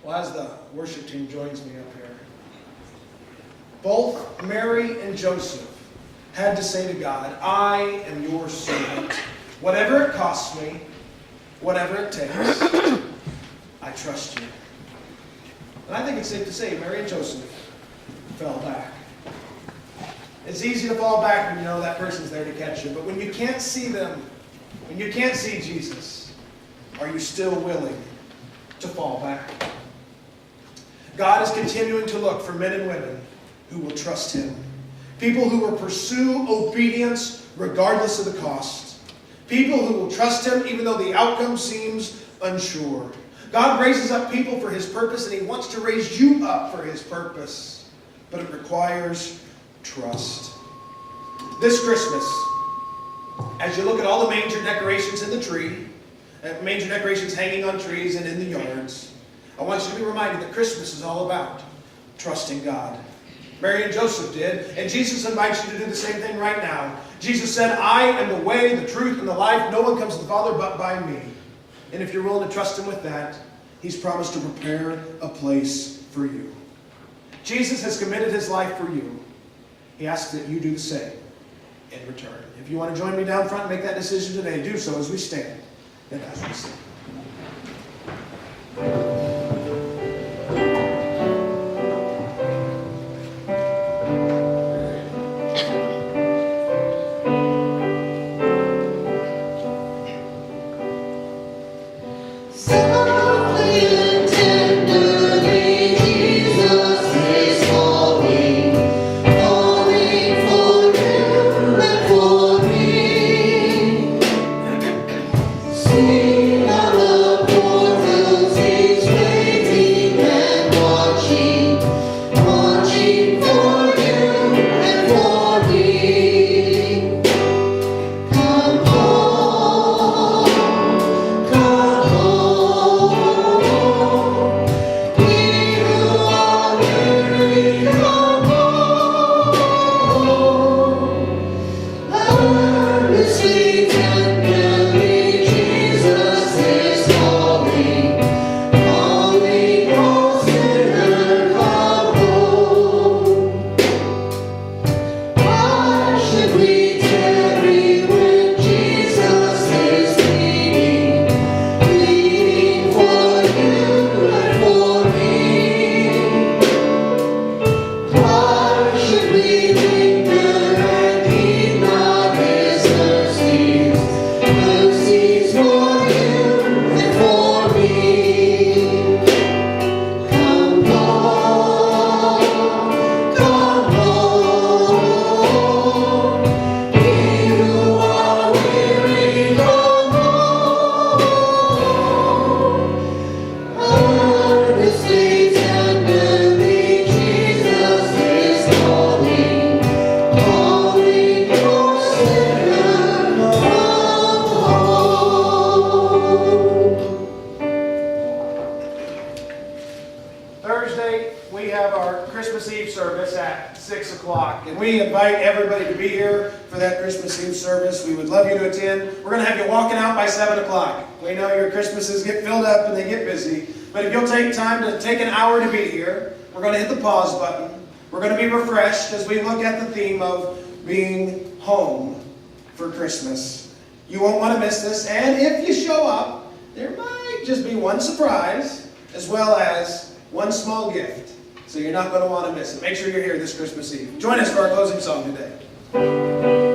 Well, as the worship team joins me up here, both Mary and Joseph had to say to God, I am your servant. Whatever it costs me, whatever it takes, I trust you. And I think it's safe to say Mary and Joseph fell back. It's easy to fall back when you know that person's there to catch you. But when you can't see them, when you can't see Jesus, are you still willing to fall back? God is continuing to look for men and women who will trust Him. People who will pursue obedience regardless of the cost. People who will trust Him even though the outcome seems unsure. God raises up people for His purpose, and He wants to raise you up for His purpose. But it requires trust. This Christmas, as you look at all the manger decorations in the tree, manger decorations hanging on trees and in the yards, I want you to be reminded that Christmas is all about trusting God. Mary and Joseph did, and Jesus invites you to do the same thing right now. Jesus said, I am the way, the truth, and the life. No one comes to the Father but by me. And if you're willing to trust Him with that, He's promised to prepare a place for you. Jesus has committed His life for you. He asks that you do the same in return. If you want to join me down front and make that decision today, do so as we stand and as we sing. Take an hour to be here. We're going to hit the pause button. We're going to be refreshed as we look at the theme of being home for Christmas. You won't want to miss this. And if you show up, there might just be one surprise as well as one small gift. So you're not going to want to miss it. Make sure you're here this Christmas Eve. Join us for our closing song today.